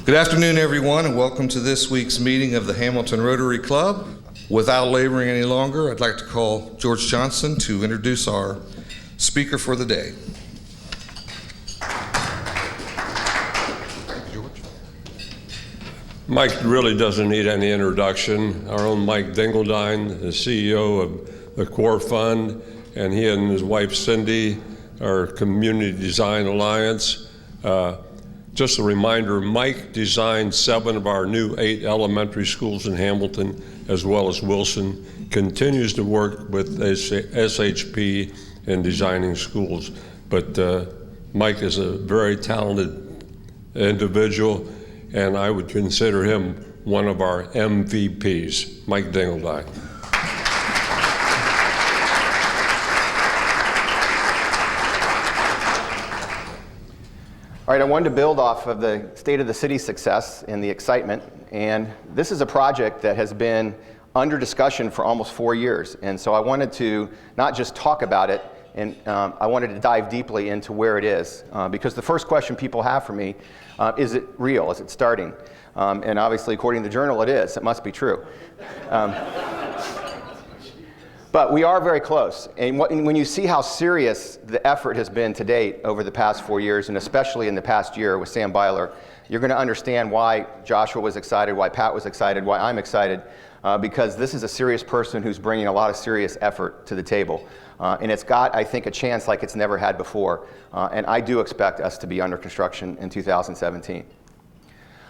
Good afternoon, everyone, and welcome to this week's meeting of the Hamilton Rotary Club. Without laboring any longer, I'd like to call George Johnson to introduce our speaker for the day. Mike really doesn't need any introduction. Our own Mike Dingledine, the CEO of the Core Fund, and he and his wife Cindy are Community Design Alliance. Just a reminder, Mike designed 7 of our new 8 elementary schools in Hamilton, as well as Wilson, continues to work with SHP in designing schools. But Mike is a very talented individual, and I would consider him one of our MVPs, Mike Dingledine. All right, I wanted to build off of the State of the City success and the excitement, and this is a project that has been under discussion for almost 4 years, and so I wanted to not just talk about it, and I wanted to dive deeply into where it is, because the first question people have for me, is it real, is it starting? And obviously, according to the Journal, it is, it must be true. But we are very close, and when you see how serious the effort has been to date over the past 4 years, and especially in the past year with Sam Byler, you're going to understand why Joshua was excited, why Pat was excited, why I'm excited, because this is a serious person who's bringing a lot of serious effort to the table. And it's got, I think, a chance like it's never had before, and I do expect us to be under construction in 2017.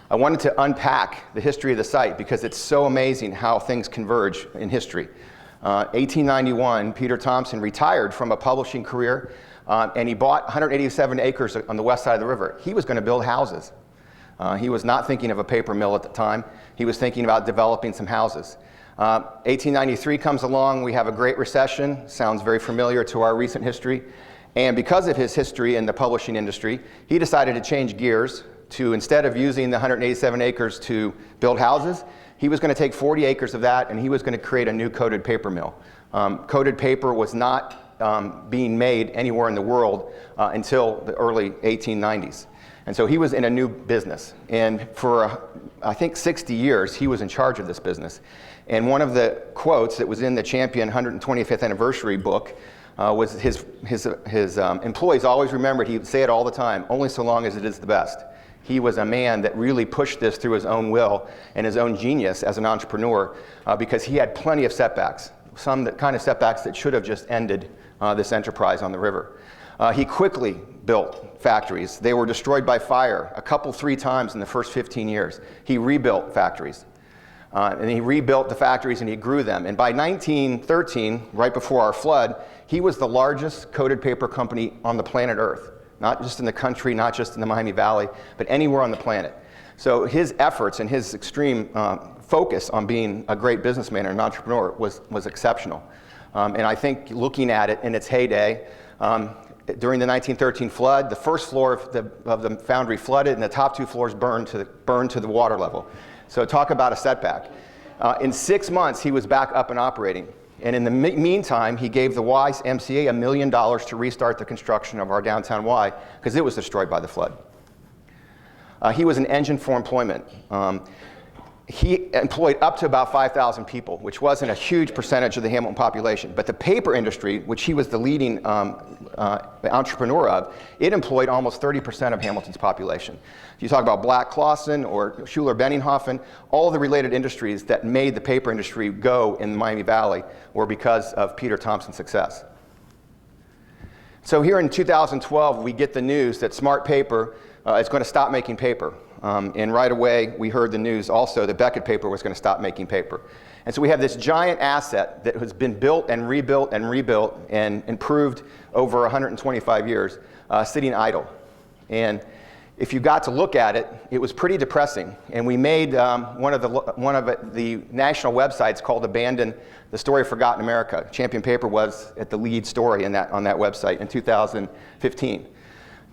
I wanted to unpack the history of the site because it's so amazing how things converge in history. 1891, Peter Thompson retired from a publishing career, and he bought 187 acres on the west side of the river. He was going to build houses. He was not thinking of a paper mill at the time. He was thinking about developing some houses. 1893 comes along. We have a Great Recession. Sounds very familiar to our recent history. And because of his history in the publishing industry, he decided to change gears to, instead of using the 187 acres to build houses, he was going to take 40 acres of that, and he was going to create a new coated paper mill. Coated paper was not being made anywhere in the world until the early 1890s. And so he was in a new business. And for, I think, 60 years, he was in charge of this business. And one of the quotes that was in the Champion 125th Anniversary book was his employees always remembered, he would say it all the time, only so long as it is the best. He was a man that really pushed this through his own will and his own genius as an entrepreneur because he had plenty of setbacks, some kind of setbacks that should have just ended this enterprise on the river. He quickly built factories. They were destroyed by fire a couple, 3 times in the first 15 years. He rebuilt factories. And he rebuilt the factories and he grew them. And by 1913, right before our flood, he was the largest coated paper company on the planet Earth. Not just in the country, not just in the Miami Valley, but anywhere on the planet. So his efforts and his extreme focus on being a great businessman and an entrepreneur was exceptional. And I think looking at it in its heyday, during the 1913 flood, the first floor of the foundry flooded and the top 2 floors burned to the water level. So talk about a setback. In 6 months, he was back up and operating. And in the meantime, he gave the YMCA $1 million to restart the construction of our downtown Y because it was destroyed by the flood. He was an engine for employment. He employed up to about 5,000 people, which wasn't a huge percentage of the Hamilton population. But the paper industry, which he was the leading entrepreneur of, it employed almost 30% of Hamilton's population. If you talk about Black Clawson or Schuler-Benninghofen, all of the related industries that made the paper industry go in the Miami Valley were because of Peter Thompson's success. So here in 2012, we get the news that Smart Paper is going to stop making paper. And right away, we heard the news also that Beckett Paper was going to stop making paper. And so we have this giant asset that has been built and rebuilt and improved over 125 years, sitting idle. And if you got to look at it, it was pretty depressing. And we made one of the national websites called Abandon, the Story of Forgotten America. Champion Paper was at the lead story on that website in 2015,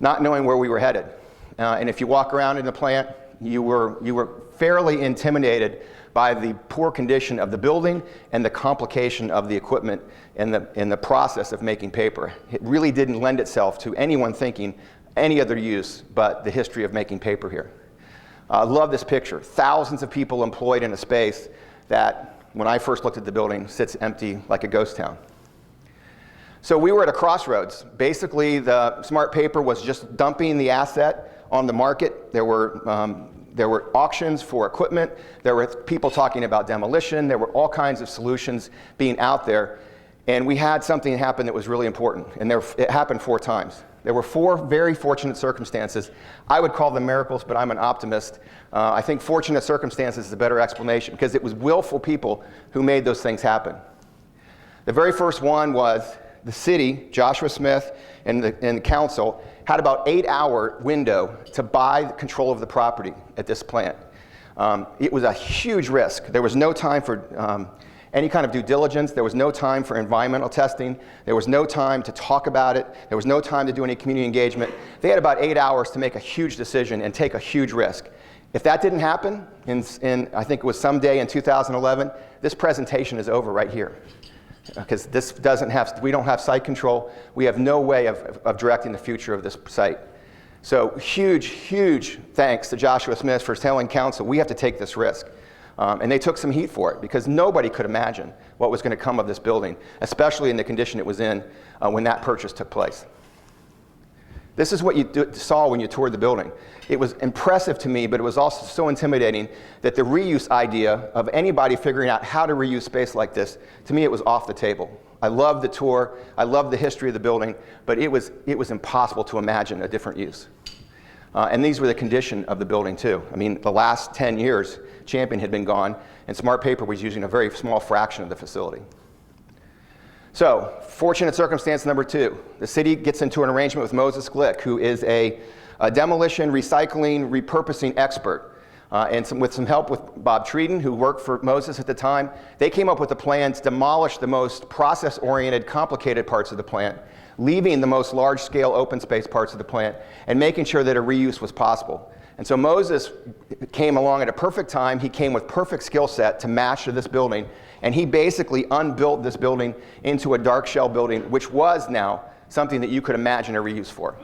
not knowing where we were headed. And if you walk around in the plant, you were fairly intimidated by the poor condition of the building and the complication of the equipment and the process of making paper. It really didn't lend itself to anyone thinking any other use but the history of making paper here. I love this picture. Thousands of people employed in a space that, when I first looked at the building, sits empty like a ghost town. So we were at a crossroads. Basically, the Smart Paper was just dumping the asset on the market. There were auctions for equipment. There were people talking about demolition. There were all kinds of solutions being out there. And we had something happen that was really important. And it happened 4 times. There were 4 very fortunate circumstances. I would call them miracles, but I'm an optimist. I think fortunate circumstances is a better explanation because it was willful people who made those things happen. The very first one was the city, Joshua Smith, and the council had about 8-hour window to buy control of the property at this plant. It was a huge risk. There was no time for any kind of due diligence. There was no time for environmental testing. There was no time to talk about it. There was no time to do any community engagement. They had about 8 hours to make a huge decision and take a huge risk. If that didn't happen, in I think it was someday in 2011, this presentation is over right here. Because we don't have site control. We have no way of directing the future of this site. So huge thanks to Joshua Smith for telling council, we have to take this risk. And they took some heat for it because nobody could imagine what was going to come of this building, especially in the condition it was in when that purchase took place. This is what you saw when you toured the building. It was impressive to me, but it was also so intimidating that the reuse idea of anybody figuring out how to reuse space like this, to me it was off the table. I loved the tour, I loved the history of the building, but it was impossible to imagine a different use. And these were the condition of the building too. I mean, the last 10 years, Champion had been gone, and Smart Paper was using a very small fraction of the facility. So, fortunate circumstance number 2. The city gets into an arrangement with Moses Glick, who is a demolition, recycling, repurposing expert. And with some help with Bob Treeden, who worked for Moses at the time, they came up with a plan to demolish the most process-oriented, complicated parts of the plant, leaving the most large-scale open space parts of the plant, and making sure that a reuse was possible. And so Moses came along at a perfect time. He came with perfect skill set to match to this building, and he basically unbuilt this building into a dark shell building, which was now something that you could imagine a reuse for.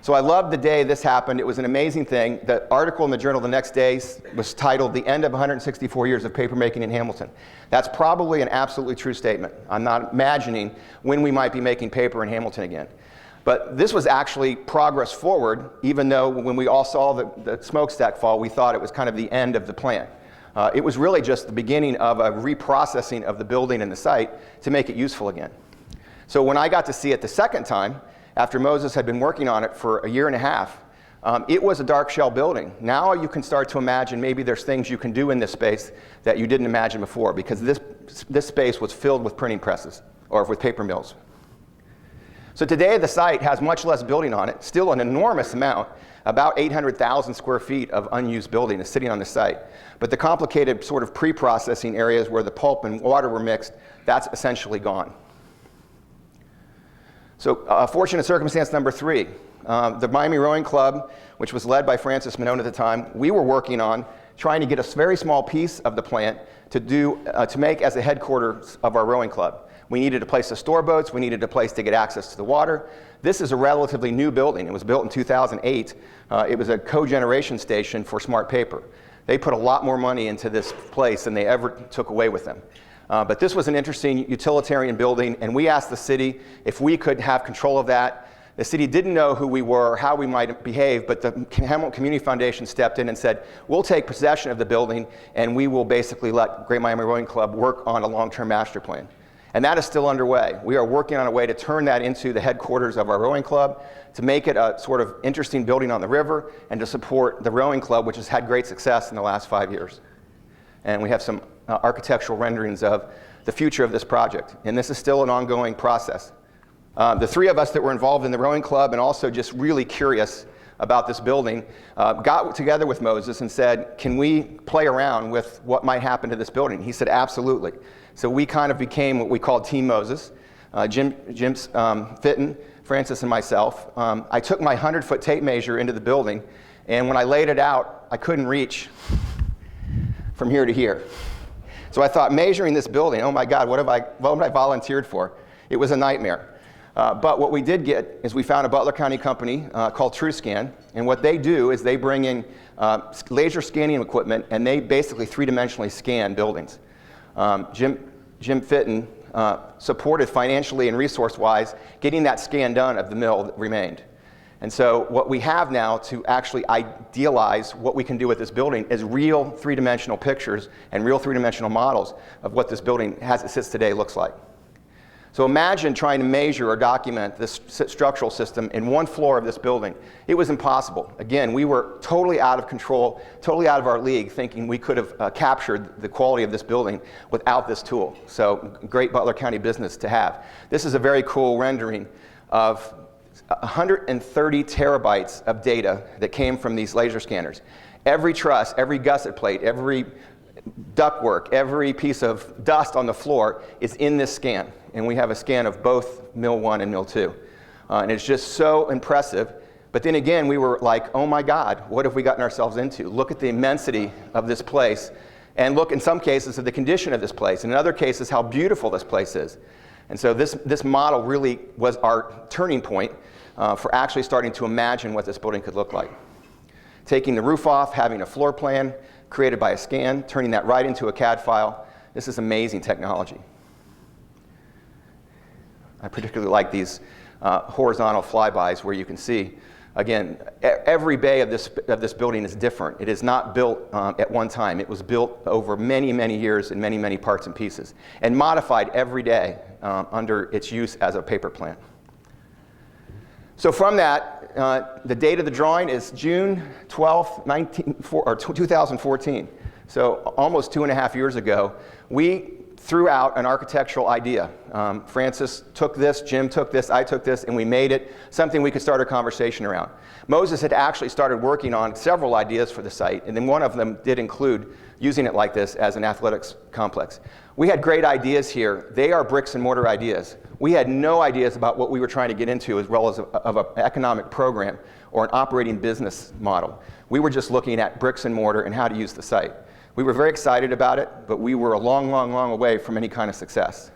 So I loved the day this happened. It was an amazing thing. The article in the Journal the next day was titled, "The End of 164 Years of Papermaking in Hamilton." That's probably an absolutely true statement. I'm not imagining when we might be making paper in Hamilton again. But this was actually progress forward, even though when we all saw the smokestack fall, we thought it was kind of the end of the plant. It was really just the beginning of a reprocessing of the building and the site to make it useful again. So when I got to see it the second time, after Moses had been working on it for a year and a half, it was a dark shell building. Now you can start to imagine maybe there's things you can do in this space that you didn't imagine before, because this space was filled with printing presses, or with paper mills. So today the site has much less building on it, still an enormous amount. About 800,000 square feet of unused building is sitting on the site. But the complicated sort of pre-processing areas where the pulp and water were mixed, that's essentially gone. So fortunate circumstance number 3, the Miami Rowing Club, which was led by Francis Minone at the time, we were working on trying to get a very small piece of the plant to make as a headquarters of our rowing club. We needed a place to store boats. We needed a place to get access to the water. This is a relatively new building. It was built in 2008. It was a cogeneration station for Smart Paper. They put a lot more money into this place than they ever took away with them. But this was an interesting utilitarian building, and we asked the city if we could have control of that. The city didn't know who we were or how we might behave, but the Hamilton Community Foundation stepped in and said, we'll take possession of the building, and we will basically let Great Miami Rowing Club work on a long-term master plan. And that is still underway. We are working on a way to turn that into the headquarters of our rowing club, to make it a sort of interesting building on the river, and to support the rowing club, which has had great success in the last 5 years. And we have some architectural renderings of the future of this project. And this is still an ongoing process. The 3 of us that were involved in the rowing club and also just really curious about this building got together with Moses and said, can we play around with what might happen to this building? He said, absolutely. So we kind of became what we called Team Moses. Jim Fitton, Francis, and myself. I took my 100-foot tape measure into the building, and when I laid it out, I couldn't reach from here to here. So I thought, measuring this building, oh my God, what have I volunteered for? It was a nightmare. But what we did get is we found a Butler County company called TrueScan, and what they do is they bring in laser scanning equipment, and they basically three-dimensionally scan buildings. Jim Fitton supported financially and resource-wise getting that scan done of the mill that remained. And so what we have now to actually idealize what we can do with this building is real three-dimensional pictures and real three-dimensional models of what this building, as it sits today, looks like. So imagine trying to measure or document this structural system in one floor of this building. It was impossible. Again, we were totally out of control, totally out of our league, thinking we could have captured the quality of this building without this tool. So great Butler County business to have. This is a very cool rendering of 130 terabytes of data that came from these laser scanners. Every truss, every gusset plate, every ductwork, every piece of dust on the floor is in this scan. And we have a scan of both Mill 1 and Mill 2. And it's just so impressive. But then again, we were like, oh my God, what have we gotten ourselves into? Look at the immensity of this place. And look, in some cases, at the condition of this place. And in other cases, how beautiful this place is. And so this model really was our turning point for actually starting to imagine what this building could look like. Taking the roof off, having a floor plan created by a scan, turning that right into a CAD file. This is amazing technology. I particularly like these horizontal flybys where you can see, again, every bay of this building is different. It is not built at one time. It was built over many, many years in many, many parts and pieces, and modified every day under its use as a paper plant. So from that, the date of the drawing is June 12th, 2014. So almost 2.5 years ago, we threw out an architectural idea. Francis took this, Jim took this, I took this, and we made it something we could start a conversation around. Moses had actually started working on several ideas for the site, and then one of them did include using it like this as an athletics complex. We had great ideas here. They are bricks and mortar ideas. We had no ideas about what we were trying to get into as well as of an economic program or an operating business model. We were just looking at bricks and mortar and how to use the site. We were very excited about it, but we were a long, long, long away from any kind of success.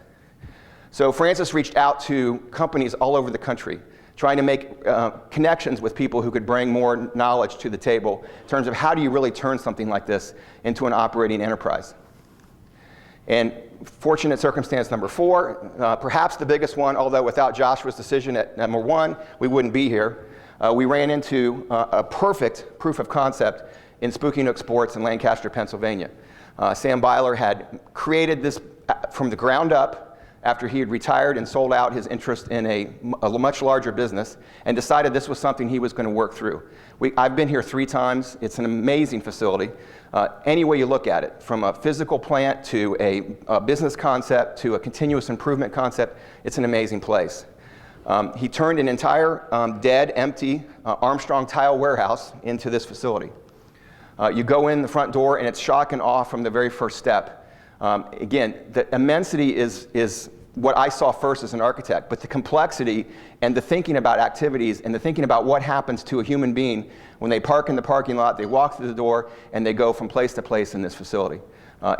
So Francis reached out to companies all over the country, trying to make connections with people who could bring more knowledge to the table in terms of how do you really turn something like this into an operating enterprise. And fortunate circumstance number 4, perhaps the biggest one, although without Joshua's decision at number 1, we wouldn't be here. We ran into a perfect proof of concept in Spooky Nook Sports in Lancaster, Pennsylvania. Sam Byler had created this from the ground up after he had retired and sold out his interest in a much larger business and decided this was something he was going to work through. I've been here 3 times. It's an amazing facility. Any way you look at it, from a physical plant to a business concept to a continuous improvement concept, it's an amazing place. He turned an entire dead, empty Armstrong tile warehouse into this facility. You go in the front door and it's shock and awe from the very first step. Again, the immensity is what I saw first as an architect, but the complexity and the thinking about activities and the thinking about what happens to a human being when they park in the parking lot, they walk through the door, and they go from place to place in this facility.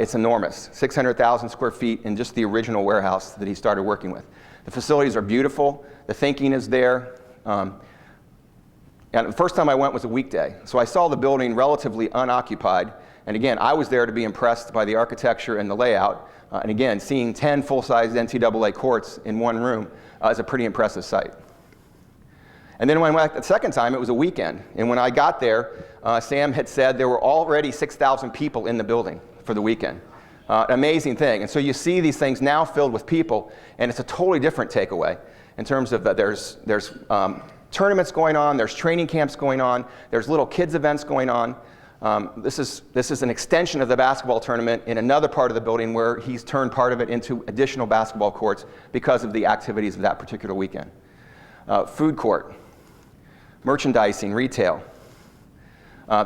It's enormous, 600,000 square feet in just the original warehouse that he started working with. The facilities are beautiful, the thinking is there. And the first time I went was a weekday, so I saw the building relatively unoccupied. And again, I was there to be impressed by the architecture and the layout. And again, seeing 10 full-size NCAA courts in one room is a pretty impressive sight. And then when I went the second time, it was a weekend. And when I got there, Sam had said there were already 6,000 people in the building for the weekend. Amazing thing. And so you see these things now filled with people, and it's a totally different takeaway in terms of that there's tournaments going on, there's training camps going on, there's little kids events going on. This is an extension of the basketball tournament in another part of the building where he's turned part of it into additional basketball courts because of the activities of that particular weekend. Food court, merchandising, retail.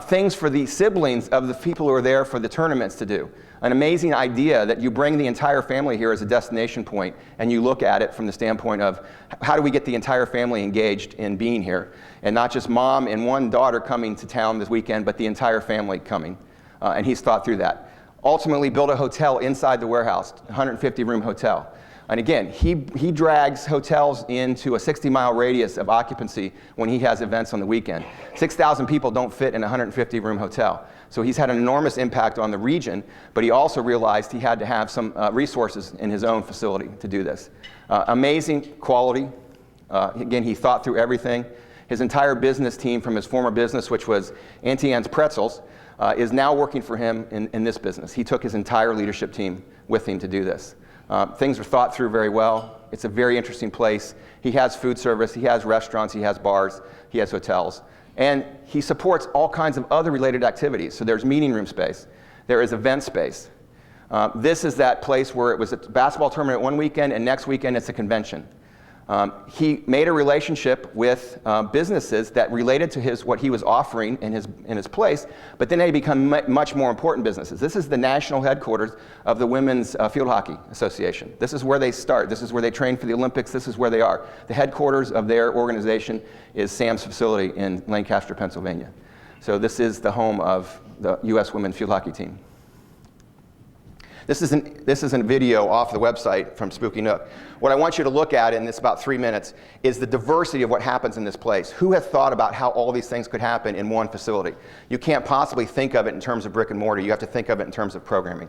Things for the siblings of the people who are there for the tournaments to do. An amazing idea that you bring the entire family here as a destination point and you look at it from the standpoint of how do we get the entire family engaged in being here, and not just mom and one daughter coming to town this weekend, but the entire family coming. And he's thought through that. Ultimately built a hotel inside the warehouse, 150-room hotel. And again, he drags hotels into a 60-mile radius of occupancy when he has events on the weekend. 6,000 people don't fit in a 150-room hotel. So he's had an enormous impact on the region, but he also realized he had to have some resources in his own facility to do this. Amazing quality. Again, he thought through everything. His entire business team from his former business, which was Auntie Anne's Pretzels, is now working for him in this business. He took his entire leadership team with him to do this. Things are thought through very well. It's a very interesting place. He has food service, he has restaurants, he has bars, he has hotels. And he supports all kinds of other related activities. So there's meeting room space, there is event space. This is that place where it was a basketball tournament one weekend and next weekend it's a convention. He made a relationship with businesses that related to what he was offering in his place, but then they become much more important businesses. This is the national headquarters of the Women's Field Hockey Association. This is where they start. This is where they train for the Olympics. This is where they are. The headquarters of their organization is Sam's facility in Lancaster, Pennsylvania. So this is the home of the U.S. Women's Field Hockey team. This is a video off the website from Spooky Nook. What I want you to look at in this about 3 minutes is the diversity of what happens in this place. Who has thought about how all these things could happen in one facility? You can't possibly think of it in terms of brick and mortar. You have to think of it in terms of programming.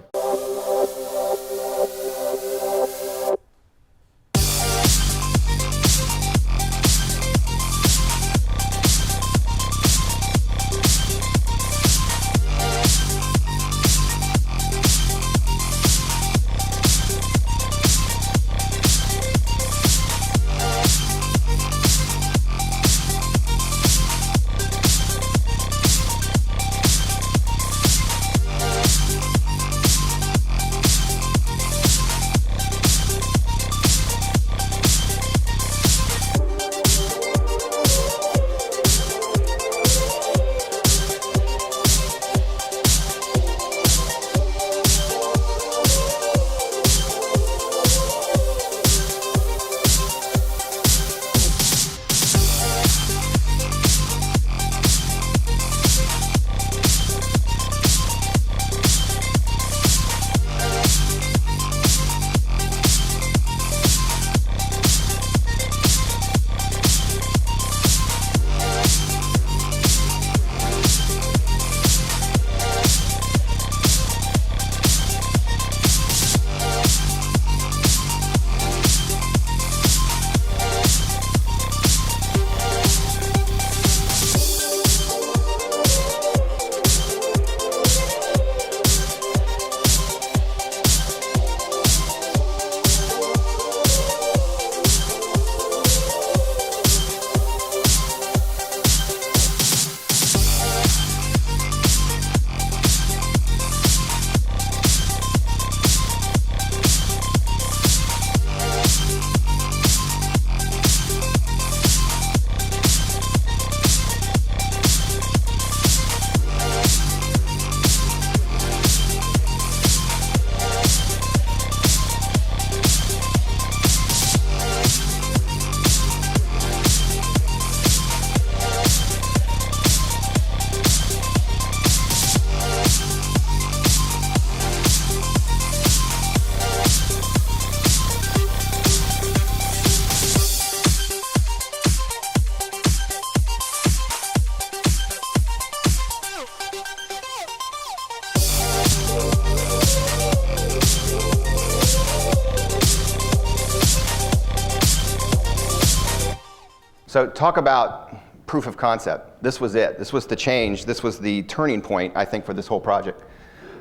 So talk about proof of concept. This was it. This was the change. This was the turning point, I think, for this whole project.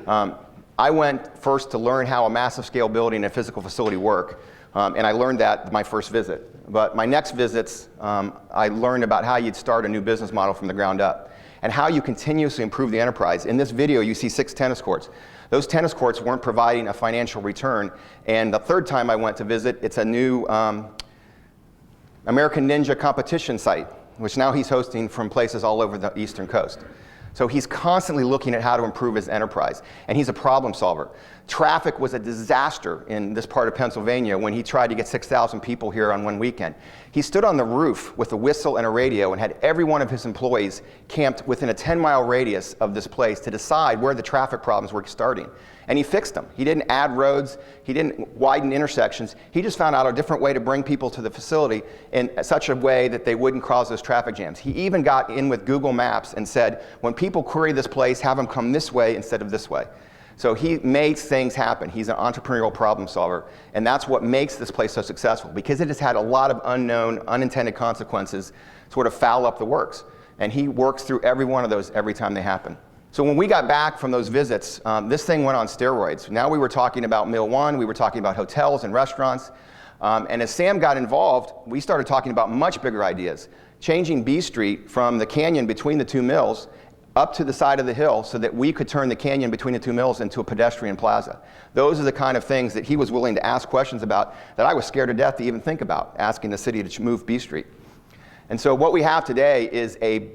I went first to learn how a massive scale building and physical facility work, and I learned that my first visit. But my next visits, I learned about how you'd start a new business model from the ground up and how you continuously improve the enterprise. In this video, you see 6 tennis courts. Those tennis courts weren't providing a financial return, and the third time I went to visit, it's a new American Ninja competition site, which now he's hosting from places all over the Eastern Coast. So he's constantly looking at how to improve his enterprise, and he's a problem solver. Traffic was a disaster in this part of Pennsylvania when he tried to get 6,000 people here on one weekend. He stood on the roof with a whistle and a radio and had every one of his employees camped within a 10-mile radius of this place to decide where the traffic problems were starting. And he fixed them. He didn't add roads, he didn't widen intersections, he just found out a different way to bring people to the facility in such a way that they wouldn't cause those traffic jams. He even got in with Google Maps and said, when people query this place, have them come this way instead of this way. So he makes things happen. He's an entrepreneurial problem solver, and that's what makes this place so successful, because it has had a lot of unknown, unintended consequences sort of foul up the works. And he works through every one of those every time they happen. So when we got back from those visits, this thing went on steroids. Now we were talking about Mill 1, we were talking about hotels and restaurants. And as Sam got involved, we started talking about much bigger ideas. Changing B Street from the canyon between the two mills up to the side of the hill so that we could turn the canyon between the two mills into a pedestrian plaza. Those are the kind of things that he was willing to ask questions about that I was scared to death to even think about, asking the city to move B Street. And so what we have today is a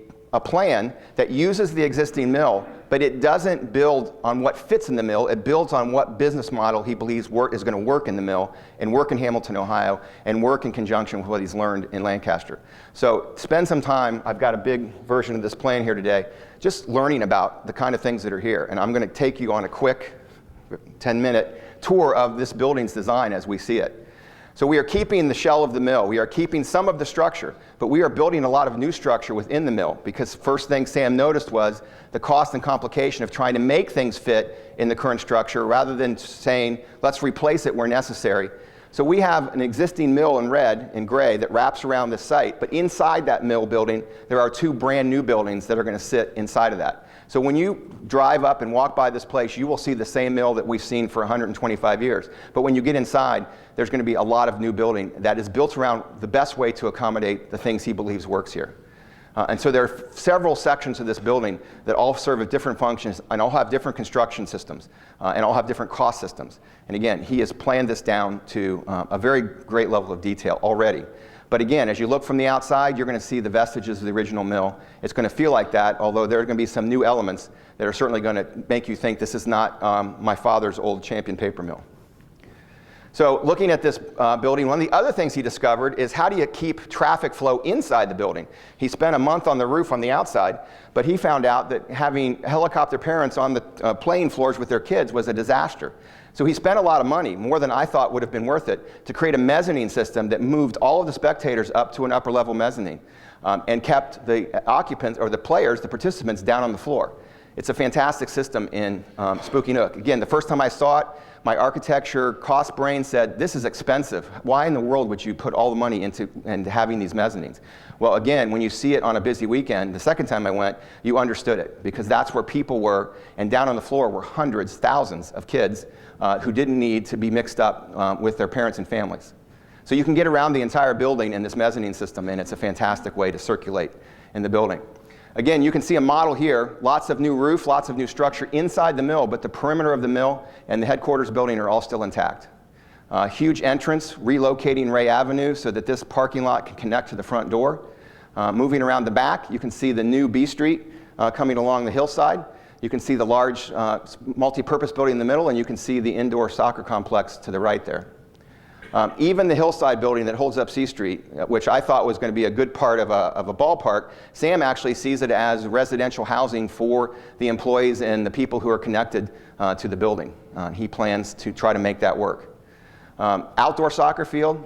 plan that uses the existing mill, but it doesn't build on what fits in the mill. It builds on what business model he believes is going to work in the mill and work in Hamilton, Ohio, and work in conjunction with what he's learned in Lancaster. So spend some time. I've got a big version of this plan here today, just learning about the kind of things that are here. And I'm going to take you on a quick 10-minute tour of this building's design as we see it. So we are keeping the shell of the mill. We are keeping some of the structure, but we are building a lot of new structure within the mill, because first thing Sam noticed was the cost and complication of trying to make things fit in the current structure rather than saying, let's replace it where necessary. So we have an existing mill in red and gray that wraps around the site, but inside that mill building, there are two brand new buildings that are going to sit inside of that. So when you drive up and walk by this place, you will see the same mill that we've seen for 125 years. But when you get inside, there's going to be a lot of new building that is built around the best way to accommodate the things he believes works here. And so there are several sections of this building that all serve different functions and all have different construction systems and all have different cost systems. And again, he has planned this down to a very great level of detail already. But again, as you look from the outside, you're going to see the vestiges of the original mill. It's going to feel like that, although there are going to be some new elements that are certainly going to make you think this is not my father's old Champion paper mill. So looking at this building, one of the other things he discovered is how do you keep traffic flow inside the building? He spent a month on the roof on the outside, but he found out that having helicopter parents on the playing floors with their kids was a disaster. So he spent a lot of money, more than I thought would have been worth it, to create a mezzanine system that moved all of the spectators up to an upper level mezzanine and kept the occupants, or the players, the participants, down on the floor. It's a fantastic system in Spooky Nook. Again, the first time I saw it, my architecture cost brain said, this is expensive. Why in the world would you put all the money into having these mezzanines? Well, again, when you see it on a busy weekend, the second time I went, you understood it, because that's where people were, and down on the floor were hundreds, thousands of kids who didn't need to be mixed up with their parents and families. So you can get around the entire building in this mezzanine system, and it's a fantastic way to circulate in the building. Again, you can see a model here, lots of new roof, lots of new structure inside the mill, but the perimeter of the mill and the headquarters building are all still intact. Huge entrance, relocating Ray Avenue so that this parking lot can connect to the front door. Moving around the back, you can see the new B Street coming along the hillside. You can see the large multi-purpose building in the middle, and you can see the indoor soccer complex to the right there. Even the hillside building that holds up C Street, which I thought was going to be a good part of a ballpark, Sam actually sees it as residential housing for the employees and the people who are connected to the building. He plans to try to make that work. Outdoor soccer field.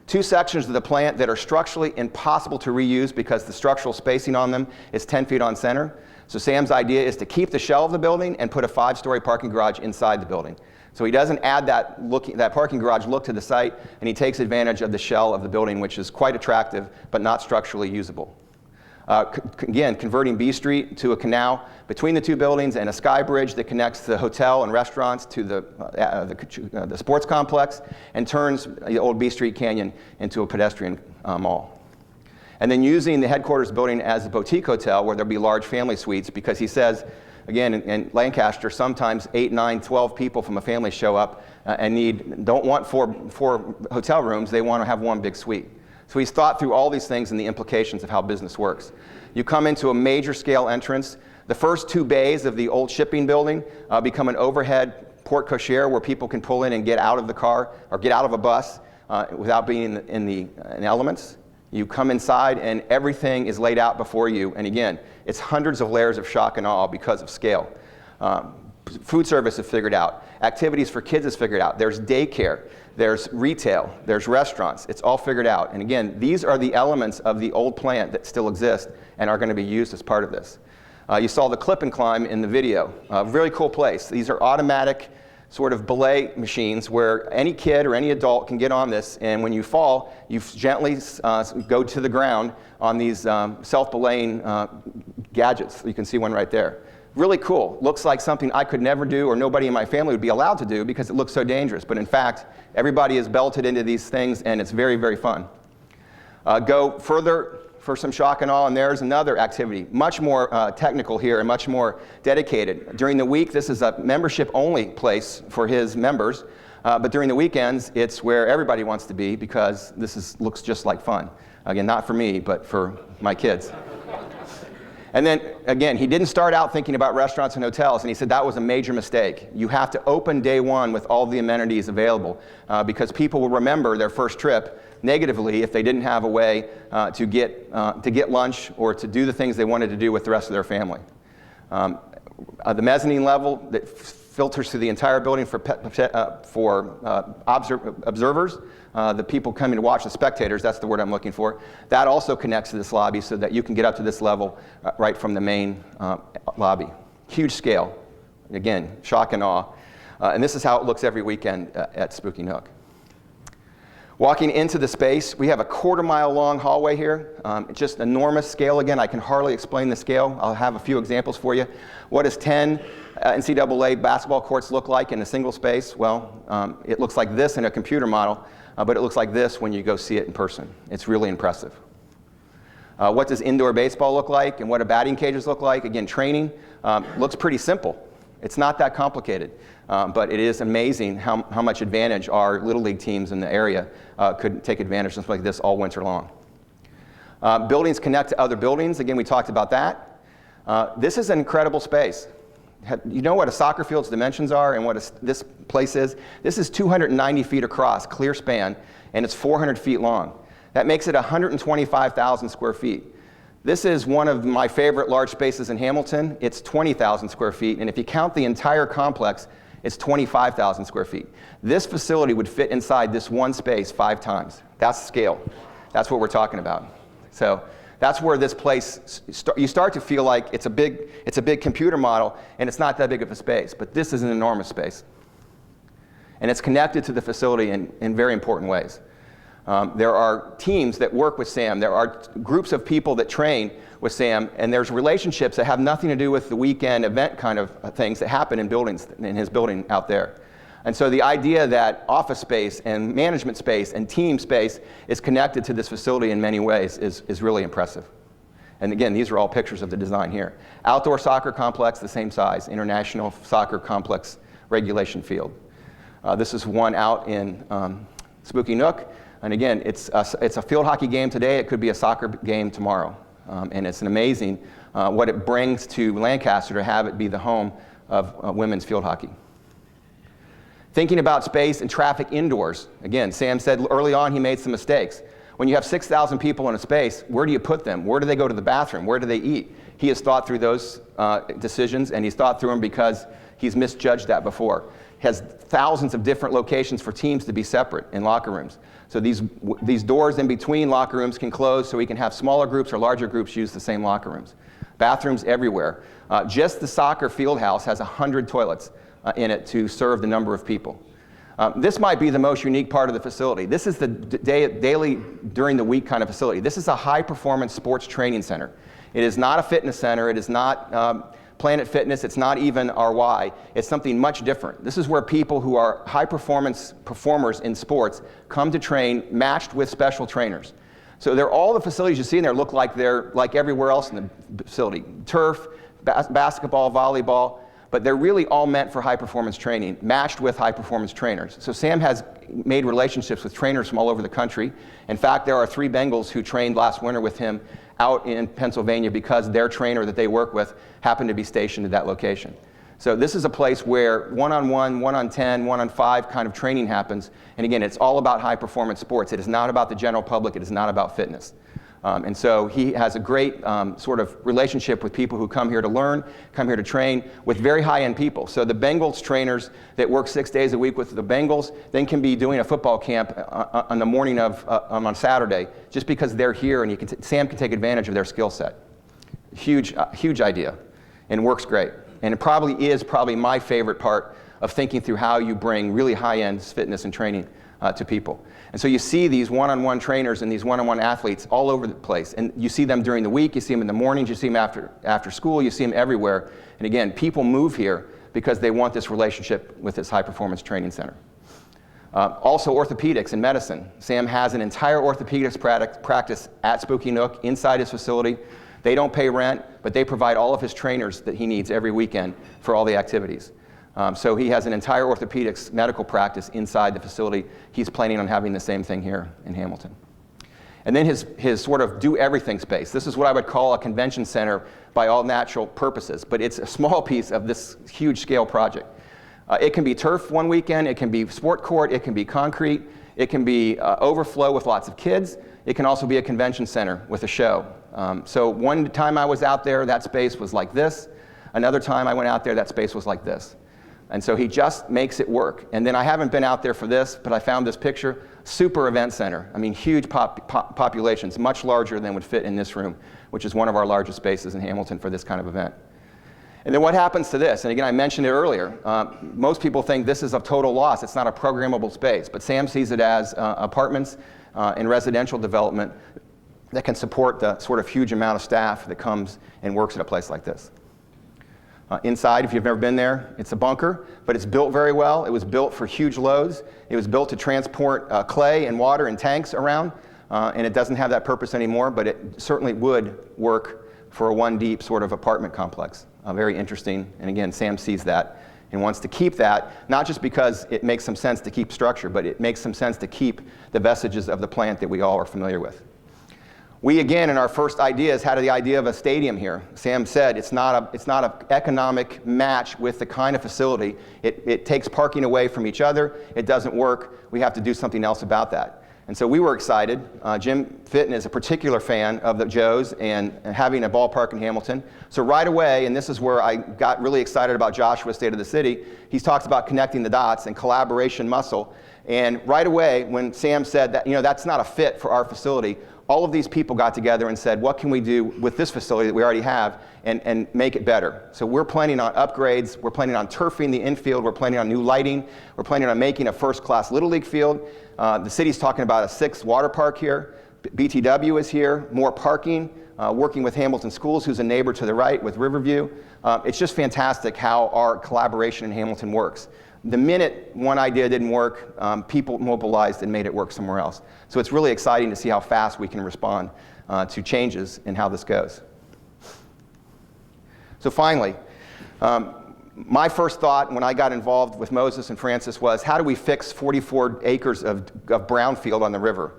Two sections of the plant that are structurally impossible to reuse because the structural spacing on them is 10 feet on center. So Sam's idea is to keep the shell of the building and put a 5-story parking garage inside the building. So he doesn't add that parking garage look to the site, and he takes advantage of the shell of the building, which is quite attractive, but not structurally usable. Again, converting B Street to a canal between the two buildings and a sky bridge that connects the hotel and restaurants to the sports complex and turns the old B Street Canyon into a pedestrian mall. And then using the headquarters building as a boutique hotel where there'll be large family suites, because he says, again, in Lancaster, sometimes 8, 9, 12 people from a family show up and don't want four hotel rooms, they want to have one big suite. So he's thought through all these things and the implications of how business works. You come into a major scale entrance. The first 2 bays of the old shipping building become an overhead porte cochere where people can pull in and get out of the car or get out of a bus without being in the elements. You come inside and everything is laid out before you. And again, it's hundreds of layers of shock and awe because of scale. Food service is figured out. Activities for kids is figured out. There's daycare. There's retail. There's restaurants. It's all figured out. And again, these are the elements of the old plant that still exist and are going to be used as part of this. You saw the clip and climb in the video. A really cool place. These are automatic sort of belay machines where any kid or any adult can get on this, and when you fall, you gently go to the ground on these self-belaying gadgets. You can see one right there. Really cool. Looks like something I could never do or nobody in my family would be allowed to do because it looks so dangerous. But in fact, everybody is belted into these things and it's very, very fun. Go further for some shock and awe, and there's another activity, much more technical here and much more dedicated. During the week, this is a membership-only place for his members, but during the weekends, it's where everybody wants to be because this looks just like fun. Again, not for me, but for my kids. And then, again, he didn't start out thinking about restaurants and hotels, and he said that was a major mistake. You have to open day one with all the amenities available because people will remember their first trip negatively if they didn't have a way to get lunch or to do the things they wanted to do with the rest of their family. The mezzanine level that filters through the entire building for observers, the people coming to watch, the spectators, that's the word I'm looking for. That also connects to this lobby so that you can get up to this level right from the main lobby. Huge scale. Again, shock and awe. And this is how it looks every weekend at Spooky Nook. Walking into the space, we have a 1/4 mile long hallway here. Just enormous scale. Again, I can hardly explain the scale. I'll have a few examples for you. What does 10 NCAA basketball courts look like in a single space? Well, it looks like this in a computer model, but it looks like this when you go see it in person. It's really impressive. What does indoor baseball look like and what do batting cages look like? Again, training looks pretty simple. It's not that complicated, but it is amazing how much advantage our Little League teams in the area could take advantage of something like this all winter long. Buildings connect to other buildings. Again, we talked about that. This is an incredible space. You know what a soccer field's dimensions are and what this place is? This is 290 feet across, clear span, and it's 400 feet long. That makes it 125,000 square feet. This is one of my favorite large spaces in Hamilton. It's 20,000 square feet, and if you count the entire complex, it's 25,000 square feet. This facility would fit inside this one space 5 times. That's scale. That's what we're talking about. So that's where this place, you start to feel like it's a big computer model, and it's not that big of a space, but this is an enormous space. And it's connected to the facility in very important ways. There are teams that work with Sam. There are groups of people that train with Sam, and there's relationships that have nothing to do with the weekend event kind of things that happen in buildings, in his building out there. And so the idea that office space and management space and team space is connected to this facility in many ways is really impressive. And again, these are all pictures of the design here. Outdoor soccer complex, the same size, international soccer complex regulation field. This is one out in Spooky Nook. And again, it's a field hockey game today. It could be a soccer game tomorrow. And it's an amazing what it brings to Lancaster to have it be the home of women's field hockey. Thinking about space and traffic indoors. Again, Sam said early on he made some mistakes. When you have 6,000 people in a space, where do you put them? Where do they go to the bathroom? Where do they eat? He has thought through those decisions, and he's thought through them because he's misjudged that before. Has thousands of different locations for teams to be separate in locker rooms. So these doors in between locker rooms can close so we can have smaller groups or larger groups use the same locker rooms. Bathrooms everywhere. Just the soccer field house has 100 toilets in it to serve the number of people. This might be the most unique part of the facility. This is the daily, during the week kind of facility. This is a high-performance sports training center. It is not a fitness center. It is not Planet Fitness. It's not even RY. It's something much different. This is where people who are high-performance performers in sports come to train matched with special trainers. So all the facilities you see in there look like they're like everywhere else in the facility. Turf, basketball, volleyball. but they're really all meant for high-performance training, matched with high-performance trainers. So Sam has made relationships with trainers from all over the country. In fact, there are 3 Bengals who trained last winter with him out in Pennsylvania because their trainer that they work with happened to be stationed at that location. So this is a place where one-on-1, 1-on-10, 1-on-5 kind of training happens. And again, it's all about high-performance sports. It is not about the general public. It is not about fitness. And so he has a great sort of relationship with people who come here to learn, come here to train with very high-end people. So the Bengals trainers that work 6 days a week with the Bengals then can be doing a football camp on the morning of on Saturday just because they're here and Sam can take advantage of their skill set. Huge idea, and works great. And it probably is my favorite part of thinking through how you bring really high-end fitness and training to people. And so you see these one-on-one trainers and these one-on-one athletes all over the place. And you see them during the week, you see them in the mornings, you see them after school, you see them everywhere. And again, people move here because they want this relationship with this high-performance training center. Also orthopedics and medicine. Sam has an entire orthopedics practice at Spooky Nook inside his facility. They don't pay rent, but they provide all of his trainers that he needs every weekend for all the activities. So he has an entire orthopedics medical practice inside the facility. He's planning on having the same thing here in Hamilton. And then his sort of do-everything space. This is what I would call a convention center by all natural purposes, but it's a small piece of this huge scale project. It can be turf one weekend, it can be sport court, it can be concrete, it can be overflow with lots of kids, it can also be a convention center with a show. So one time I was out there, that space was like this. Another time I went out there, that space was like this. And so he just makes it work. And then I haven't been out there for this, but I found this picture, super event center. I mean, huge populations, much larger than would fit in this room, which is one of our largest spaces in Hamilton for this kind of event. And then what happens to this? And again, I mentioned it earlier. Most people think this is a total loss. It's not a programmable space, but Sam sees it as apartments and residential development that can support the sort of huge amount of staff that comes and works at a place like this. Inside, if you've never been there, it's a bunker, but it's built very well. It was built for huge loads. It was built to transport clay and water and tanks around, and it doesn't have that purpose anymore, but it certainly would work for a one-deep sort of apartment complex. Very interesting, and again, Sam sees that and wants to keep that, not just because it makes some sense to keep structure, but it makes some sense to keep the vestiges of the plant that we all are familiar with. We, again, in our first ideas, had the idea of a stadium here. Sam said it's not an economic match with the kind of facility. It takes parking away from each other. It doesn't work. We have to do something else about that. And so we were excited. Jim Fitton is a particular fan of the Joes and having a ballpark in Hamilton. So right away, and this is where I got really excited about Joshua's State of the City, he talks about connecting the dots and collaboration muscle. And right away, when Sam said that, that's not a fit for our facility, all of these people got together and said, what can we do with this facility that we already have and make it better? So we're planning on upgrades, we're planning on turfing the infield, we're planning on new lighting, we're planning on making a first-class Little League field. The city's talking about a 6th water park here. BTW is here, more parking, working with Hamilton Schools, who's a neighbor to the right with Riverview. It's just fantastic how our collaboration in Hamilton works. The minute one idea didn't work, people mobilized and made it work somewhere else. So it's really exciting to see how fast we can respond to changes in how this goes. So finally, my first thought when I got involved with Moses and Francis was, how do we fix 44 acres of brownfield on the river?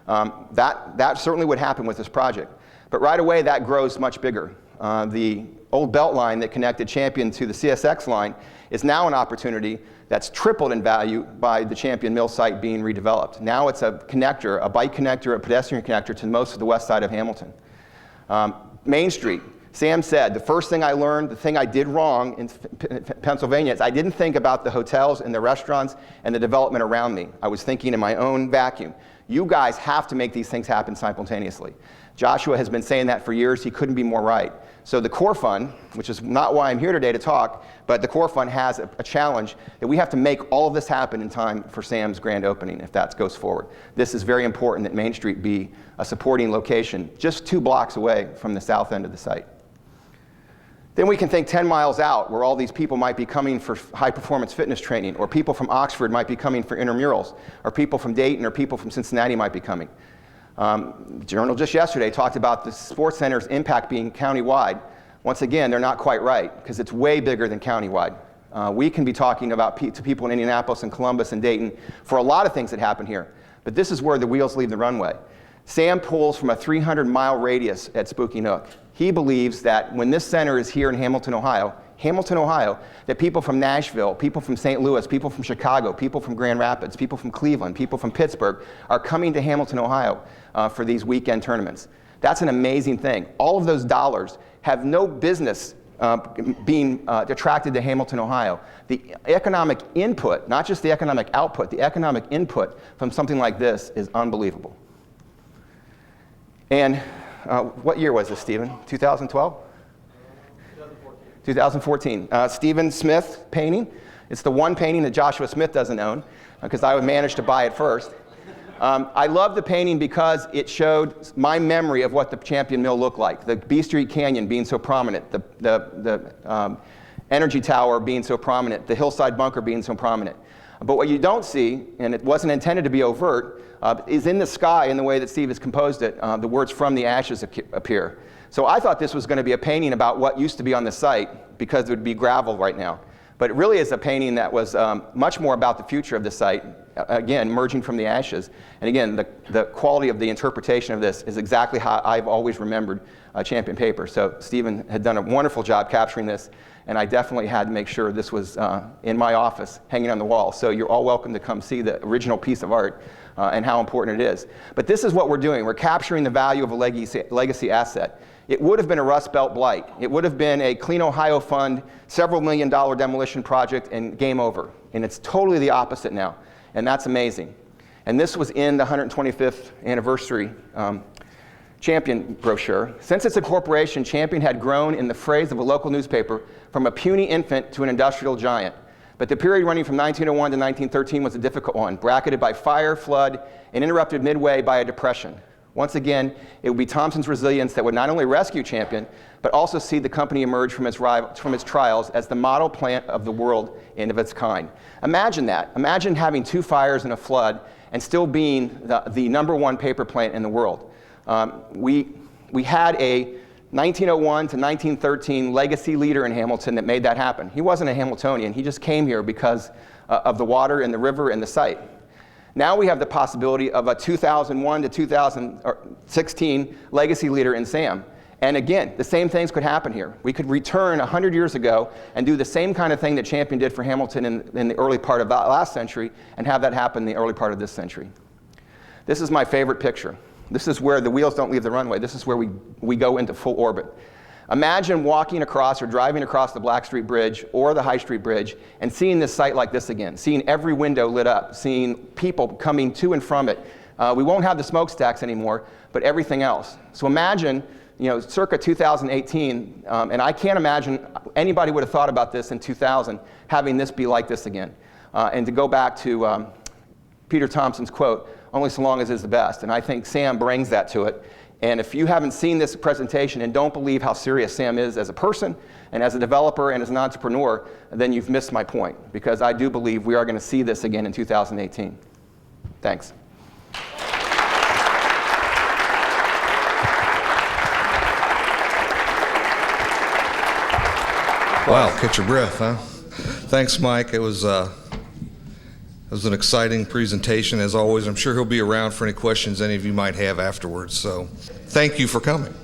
That certainly would happen with this project. But right away, that grows much bigger. The old belt line that connected Champion to the CSX line is now an opportunity that's tripled in value by the Champion Mill site being redeveloped. Now it's a connector, a bike connector, a pedestrian connector to most of the west side of Hamilton. Main Street. Sam said, the first thing I learned, the thing I did wrong in Pennsylvania is I didn't think about the hotels and the restaurants and the development around me. I was thinking in my own vacuum. You guys have to make these things happen simultaneously. Joshua has been saying that for years. He couldn't be more right. So the Core Fund, which is not why I'm here today to talk, but the Core Fund has a challenge that we have to make all of this happen in time for Sam's grand opening if that goes forward. This is very important that Main Street be a supporting location just 2 blocks away from the south end of the site. Then we can think 10 miles out where all these people might be coming for high-performance fitness training, or people from Oxford might be coming for intramurals, or people from Dayton or people from Cincinnati might be coming. The Journal just yesterday talked about the sports center's impact being countywide. Once again, they're not quite right, because it's way bigger than countywide. We can be talking about to people in Indianapolis and Columbus and Dayton for a lot of things that happen here, but this is where the wheels leave the runway. Sam pulls from a 300-mile radius at Spooky Nook. He believes that when this center is here in Hamilton, Ohio, that people from Nashville, people from St. Louis, people from Chicago, people from Grand Rapids, people from Cleveland, people from Pittsburgh are coming to Hamilton, Ohio for these weekend tournaments. That's an amazing thing. All of those dollars have no business being attracted to Hamilton, Ohio. The economic input, not just the economic output, the economic input from something like this is unbelievable. And what year was this, Stephen? 2012? 2014. Stephen Smith painting. It's the one painting that Joshua Smith doesn't own, because I would manage to buy it first. I love the painting because it showed my memory of what the Champion Mill looked like. The B Street Canyon being so prominent, the Energy Tower being so prominent, the Hillside Bunker being so prominent. But what you don't see, and it wasn't intended to be overt, is in the sky, in the way that Steve has composed it, the words "from the ashes" appear. So I thought this was going to be a painting about what used to be on the site, because it would be gravel right now. But it really is a painting that was much more about the future of the site, again, emerging from the ashes. And again, the quality of the interpretation of this is exactly how I've always remembered Champion paper. So Stephen had done a wonderful job capturing this, and I definitely had to make sure this was in my office, hanging on the wall. So you're all welcome to come see the original piece of art and how important it is. But this is what we're doing. We're capturing the value of a legacy asset. It would have been a Rust Belt blight. It would have been a Clean Ohio Fund, several $million demolition project, and game over. And it's totally the opposite now. And that's amazing. And this was in the 125th anniversary Champion brochure. Since its incorporation, Champion had grown, in the phrase of a local newspaper, from a puny infant to an industrial giant. But the period running from 1901 to 1913 was a difficult one, bracketed by fire, flood, and interrupted midway by a depression. Once again, it would be Thompson's resilience that would not only rescue Champion, but also see the company emerge from its trials as the model plant of the world and of its kind. Imagine that. Imagine having 2 fires and a flood and still being the #1 paper plant in the world. We had a 1901 to 1913 legacy leader in Hamilton that made that happen. He wasn't a Hamiltonian. He just came here because of the water and the river and the site. Now we have the possibility of a 2001 to 2016 legacy leader in Sam. And again, the same things could happen here. We could return 100 years ago and do the same kind of thing that Champion did for Hamilton in the early part of that last century, and have that happen in the early part of this century. This is my favorite picture. This is where the wheels don't leave the runway. This is where we go into full orbit. Imagine walking across or driving across the Black Street Bridge or the High Street Bridge and seeing this site like this again, seeing every window lit up, seeing people coming to and from it. We won't have the smokestacks anymore, but everything else. So imagine, circa 2018, and I can't imagine anybody would have thought about this in 2000, having this be like this again. And to go back to Peter Thompson's quote, "Only so long as is the best." And I think Sam brings that to it. And if you haven't seen this presentation and don't believe how serious Sam is as a person and as a developer and as an entrepreneur, then you've missed my point, because I do believe we are going to see this again in 2018. Thanks. Wow, catch your breath, huh? Thanks, Mike. It was an exciting presentation, as always. I'm sure he'll be around for any questions any of you might have afterwards. So thank you for coming.